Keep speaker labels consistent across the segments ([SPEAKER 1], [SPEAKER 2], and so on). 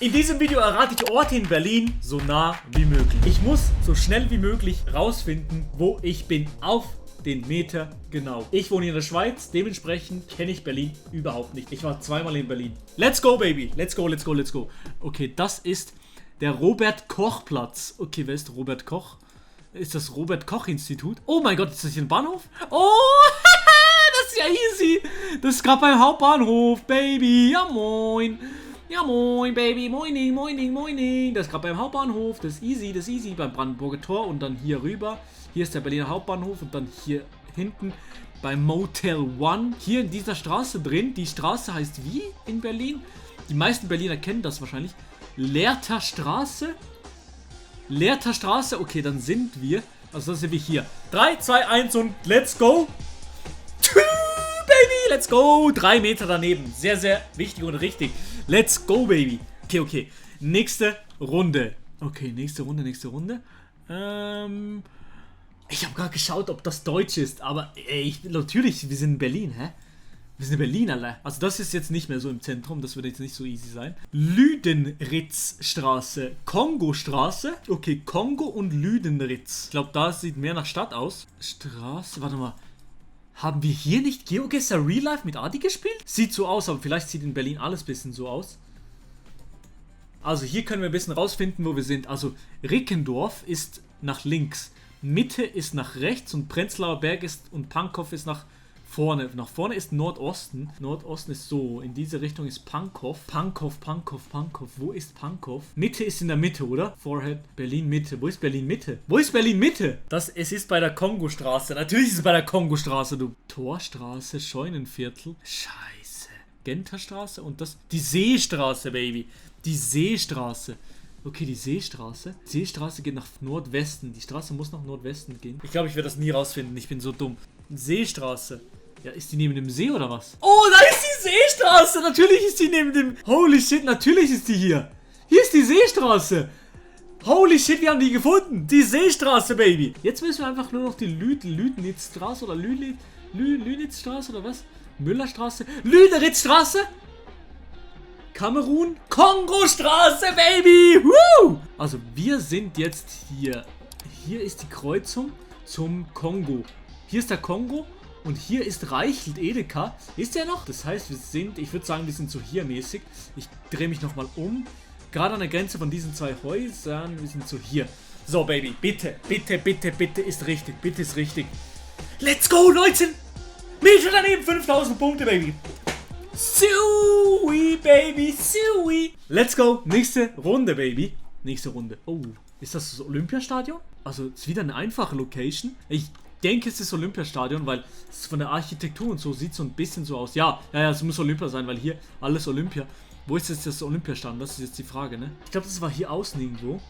[SPEAKER 1] In diesem Video errate ich Orte in Berlin so nah wie möglich. Ich muss so schnell wie möglich rausfinden, wo ich bin. Auf den Meter genau. Ich wohne in der Schweiz, dementsprechend kenne ich Berlin überhaupt nicht. Ich war zweimal in Berlin. Let's go, baby. Let's go, let's go, let's go. Okay, das ist der Robert-Koch-Platz. Okay, wer ist Robert Koch? Ist das Robert-Koch-Institut? Oh mein Gott, ist das hier ein Bahnhof? Oh, das ist ja easy. Das ist gerade beim Hauptbahnhof, Baby. Ja, moin. Ja moin, Baby, moining, moining, moining. Das ist gerade beim Hauptbahnhof, das ist easy, beim Brandenburger Tor und dann hier rüber. Hier ist der Berliner Hauptbahnhof und dann hier hinten beim Motel One. Hier in dieser Straße drin, die Straße heißt wie in Berlin? Die meisten Berliner kennen das wahrscheinlich. Lehrter Straße? Lehrter Straße, okay, dann sind wir, also das sind wir hier. 3, 2, 1 und let's go. Baby, let's go. 3 Meter daneben, sehr, sehr wichtig und richtig. Let's go, baby. Okay, okay. Nächste Runde. Okay, nächste Runde. Ich habe gerade geschaut, ob das Deutsch ist, aber natürlich, wir sind in Berlin, hä? Wir sind in Berlin, Alter. Also das ist jetzt nicht mehr so im Zentrum, das wird jetzt nicht so easy sein. Lüdenritzstraße, Kongostraße. Okay, Kongo und Lüdenritz. Ich glaube, da sieht mehr nach Stadt aus. Straße, warte mal. Haben wir hier nicht GeoGuessr Real Life mit Adi gespielt? Sieht so aus, aber vielleicht sieht in Berlin alles ein bisschen so aus. Also hier können wir ein bisschen rausfinden, wo wir sind. Also Rickendorf ist nach links, Mitte ist nach rechts und Prenzlauer Berg ist und Pankow ist nach vorne. Nach vorne ist Nordosten. Nordosten ist so, in diese Richtung ist Pankow. Pankow. Wo ist Pankow? Mitte ist in der Mitte, oder? Forehead, Berlin Mitte. Wo ist Berlin Mitte? Wo ist Berlin Mitte? Es ist bei der Kongostraße. Natürlich ist es bei der Kongostraße, du. Torstraße, Scheunenviertel. Scheiße. Genterstraße und das. Die Seestraße, Baby. Die Seestraße. Okay, die Seestraße. Die Seestraße geht nach Nordwesten. Die Straße muss nach Nordwesten gehen. Ich glaube, ich werde das nie rausfinden. Ich bin so dumm. Seestraße. Ja, ist die neben dem See oder was? Oh, da ist die Seestraße. Natürlich ist die neben dem... Holy shit, natürlich ist die hier. Hier ist die Seestraße. Holy shit, wir haben die gefunden. Die Seestraße, Baby. Jetzt müssen wir einfach nur noch die Lüdnitzstraße oder Lünitzstraße oder was? Müllerstraße. Lüderitzstraße. Kamerun. Kongostraße, Baby. Woo! Also, wir sind jetzt hier. Hier ist die Kreuzung zum Kongo. Hier ist der Kongo. Und hier ist Reichelt Edeka. Ist der noch? Das heißt, wir sind, ich würde sagen, wir sind so hier mäßig. Ich drehe mich nochmal um. Gerade an der Grenze von diesen zwei Häusern. Wir sind so hier. So, Baby, bitte ist richtig. Bitte ist richtig. Let's go, 19 Meter daneben. 5000 Punkte, Baby. Sui, Baby, sui. Let's go. Nächste Runde, Baby. Nächste Runde. Oh, ist das Olympiastadion? Also, es ist wieder eine einfache Location. Ich denke, es ist Olympiastadion, weil es von der Architektur und so sieht so ein bisschen so aus. Ja, es muss Olympia sein, weil hier alles Olympia. Wo ist jetzt das Olympiastadion? Das ist jetzt die Frage, ne? Ich glaube, das war hier außen irgendwo.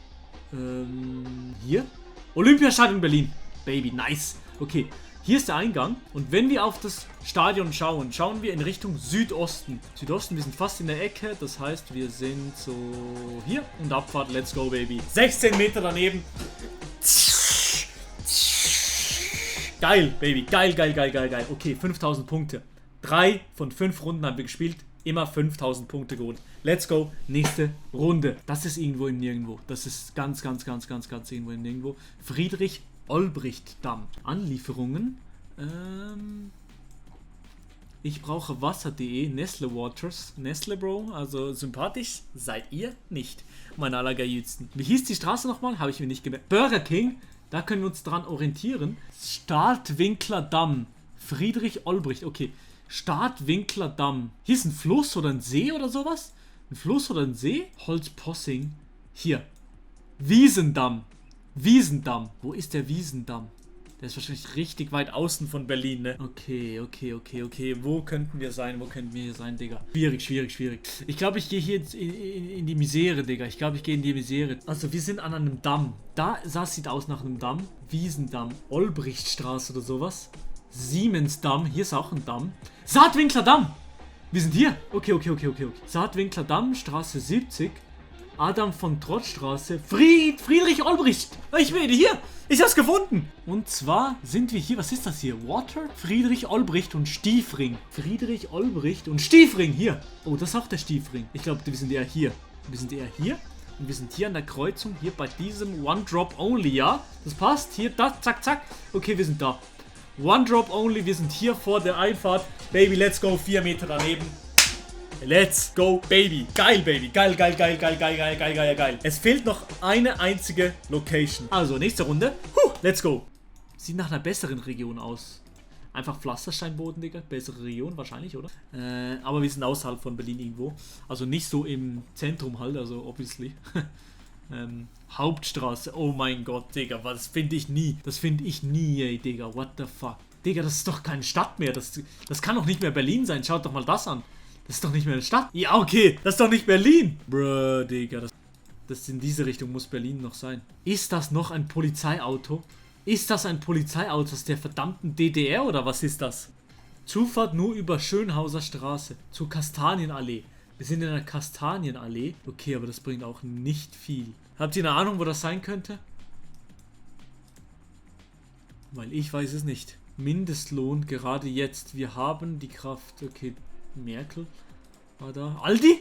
[SPEAKER 1] Hier? Olympiastadion Berlin. Baby, nice. Okay, hier ist der Eingang. Und wenn wir auf das Stadion schauen, schauen wir in Richtung Südosten. Südosten, wir sind fast in der Ecke. Das heißt, wir sind so hier. Und Abfahrt, let's go, Baby. 16 Meter daneben. Geil, Baby. Geil. Okay, 5000 Punkte. 3 von 5 Runden haben wir gespielt. Immer 5000 Punkte geholt. Let's go. Nächste Runde. Das ist irgendwo im Nirgendwo. Das ist ganz irgendwo im Nirgendwo. Friedrich-Olbricht-Damm. Anlieferungen. Ich brauche Wasser.de. Nestle Waters. Nestle Bro. Also sympathisch seid ihr nicht, meine allergeilsten. Wie hieß die Straße nochmal? Habe ich mir nicht gemerkt. Burger King. Da können wir uns dran orientieren. Startwinkler Damm. Friedrich Olbricht. Okay. Startwinkler Damm. Hier ist ein Fluss oder ein See oder sowas? Ein Fluss oder ein See? Holzpossing. Hier. Wiesendamm. Wo ist der Wiesendamm? Der ist wahrscheinlich richtig weit außen von Berlin, ne? Okay. Wo könnten wir sein? Digga? Schwierig. Ich glaube, ich gehe hier in die Misere, Digga. Also, wir sind an einem Damm. Das sieht aus nach einem Damm. Wiesendamm. Olbrichtstraße oder sowas. Siemensdamm. Hier ist auch ein Damm. Saatwinkler Damm. Wir sind hier. Okay. Saatwinkler Damm, Straße 70. Adam von Trottstraße. Friedrich Olbricht. Ich bin hier. Ich hab's gefunden. Und zwar sind wir hier. Was ist das hier? Water? Friedrich Olbricht und Stiefring. Hier. Oh, das ist auch der Stiefring. Ich glaube, wir sind ja hier. Wir sind eher hier. Und wir sind hier an der Kreuzung, hier bei diesem One Drop Only, ja? Das passt. Hier, das, zack, zack. Okay, wir sind da. One Drop Only, wir sind hier vor der Einfahrt. Baby, let's go. 4 Meter daneben. Let's go, Baby. Geil, Baby. Geil, geil, geil, geil, geil, geil, geil, geil, geil. Es fehlt noch eine einzige Location. Also, nächste Runde. Let's go. Sieht nach einer besseren Region aus. Einfach Pflastersteinboden, Digga. Bessere Region wahrscheinlich, oder? Aber wir sind außerhalb von Berlin irgendwo. Also nicht so im Zentrum halt, also obviously. Hauptstraße. Oh mein Gott, Digga. Das finde ich nie. Das finde ich nie, ey, Digga. What the fuck? Digga, das ist doch keine Stadt mehr. Das kann doch nicht mehr Berlin sein. Schaut doch mal das an. Das ist doch nicht mehr eine Stadt. Ja, okay. Das ist doch nicht Berlin. Bruh, Digga. Das in diese Richtung muss Berlin noch sein. Ist das noch ein Polizeiauto? Ist das ein Polizeiauto aus der verdammten DDR oder was ist das? Zufahrt nur über Schönhauser Straße zur Kastanienallee. Wir sind in der Kastanienallee. Okay, aber das bringt auch nicht viel. Habt ihr eine Ahnung, wo das sein könnte? Weil ich weiß es nicht. Mindestlohn gerade jetzt. Wir haben die Kraft. Okay, Merkel war da. Aldi?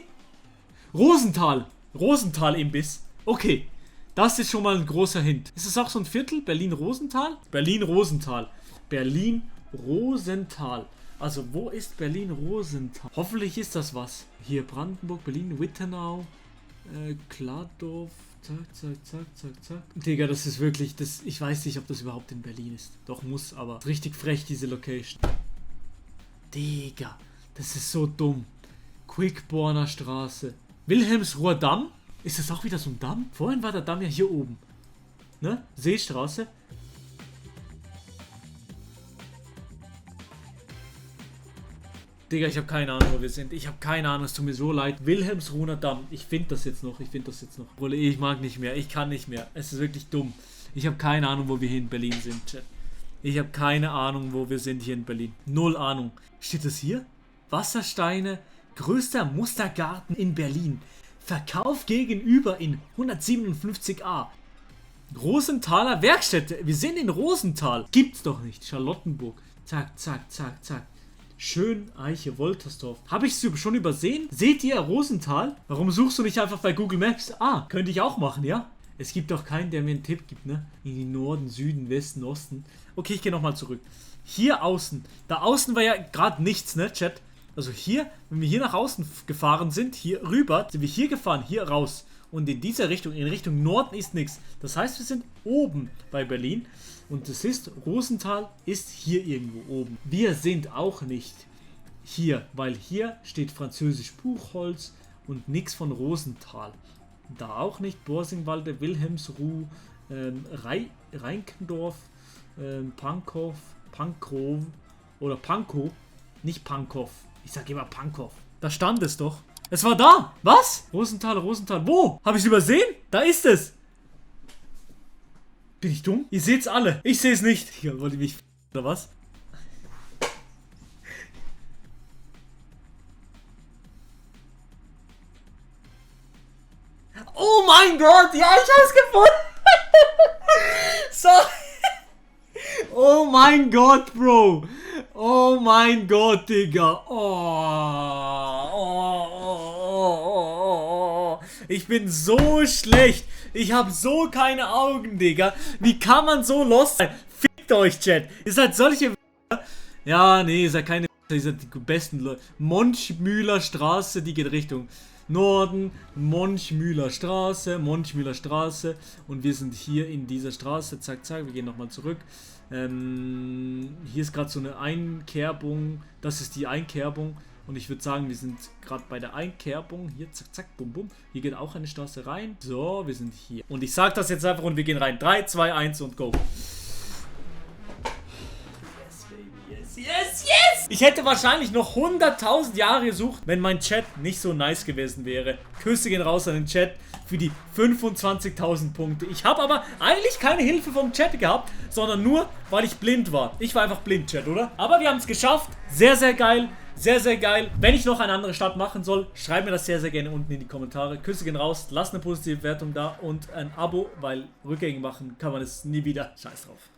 [SPEAKER 1] Rosenthal. Rosenthal-Imbiss. Okay. Das ist schon mal ein großer Hint. Ist es auch so ein Viertel? Berlin-Rosenthal? Berlin-Rosenthal. Berlin-Rosenthal. Also, wo ist Berlin-Rosenthal? Hoffentlich ist das was. Hier Brandenburg, Berlin, Wittenau, Kladorf. Zack, zack, zack, zack, zack. Digga, das ist wirklich, ich weiß nicht, ob das überhaupt in Berlin ist. Doch, muss, aber richtig frech, diese Location. Digga, das ist so dumm. Quickborner Straße. Wilhelmsruher Damm? Ist das auch wieder so ein Damm? Vorhin war der Damm ja hier oben. Ne? Seestraße. Digga, ich habe keine Ahnung, wo wir sind. Ich habe keine Ahnung, es tut mir so leid. Wilhelmsruher Damm. Ich finde das jetzt noch. Obwohl, ich mag nicht mehr. Ich kann nicht mehr. Es ist wirklich dumm. Ich habe keine Ahnung, wo wir hier in Berlin sind, Chat. Ich habe keine Ahnung, wo wir sind hier in Berlin. Null Ahnung. Steht das hier? Wassersteine. Größter Mustergarten in Berlin. Verkauf gegenüber in 157a. Rosenthaler Werkstätte. Wir sind in Rosenthal. Gibt's doch nicht. Charlottenburg. Zack, zack, zack, zack. Schön Eiche, Woltersdorf. Habe ich es schon übersehen? Seht ihr Rosenthal? Warum suchst du nicht einfach bei Google Maps? Ah, könnte ich auch machen, ja? Es gibt doch keinen, der mir einen Tipp gibt, ne? In den Norden, Süden, Westen, Osten. Okay, ich gehe nochmal zurück. Hier außen. Da außen war ja gerade nichts, ne, Chat? Also hier, wenn wir hier nach außen gefahren sind, hier rüber, sind wir hier gefahren, hier raus. Und in dieser Richtung, in Richtung Norden ist nichts. Das heißt, wir sind oben bei Berlin. Und das ist, Rosenthal ist hier irgendwo oben. Wir sind auch nicht hier, weil hier steht französisch Buchholz und nichts von Rosenthal. Da auch nicht, Borsingwalde, Wilhelmsruh, Reinkendorf, Pankow, oder Pankow, nicht Pankow. Ich sag immer Pankow. Da stand es doch. Es war da. Was? Rosenthal, Rosenthal. Wo? Habe ich es übersehen? Da ist es. Bin ich dumm? Ihr seht's alle. Ich sehe es nicht. Hier, wollt ihr mich oder was? Oh mein Gott. Ja, ich hab's gefunden. So. Oh mein Gott, Bro. Oh mein Gott, Digga. Ich bin so schlecht. Ich habe so keine Augen, Digga. Wie kann man so lost sein? Fickt euch, Chat. Ihr seid solche... Ja, nee, ihr seid keine... Ihr seid die besten Leute. Monchmühler Straße, die geht Richtung Norden. Monchmühler Straße. Und wir sind hier in dieser Straße. Zack, zack. Wir gehen nochmal zurück. Hier ist gerade so eine Einkerbung. Das ist die Einkerbung. Und ich würde sagen, wir sind gerade bei der Einkerbung. Hier, zack, zack, bum, bum. Hier geht auch eine Straße rein. So, wir sind hier. Und ich sage das jetzt einfach und wir gehen rein. 3, 2, 1 und go. Yes, baby, yes, yes, yes! Ich hätte wahrscheinlich noch 100.000 Jahre gesucht, wenn mein Chat nicht so nice gewesen wäre. Küsse gehen raus an den Chat für die 25.000 Punkte. Ich habe aber eigentlich keine Hilfe vom Chat gehabt, sondern nur, weil ich blind war. Ich war einfach blind, Chat, oder? Aber wir haben es geschafft. Sehr, sehr geil. Sehr, sehr geil. Wenn ich noch eine andere Stadt machen soll, schreib mir das sehr, sehr gerne unten in die Kommentare. Küsse gehen raus, lasst eine positive Wertung da und ein Abo, weil rückgängig machen kann man es nie wieder. Scheiß drauf.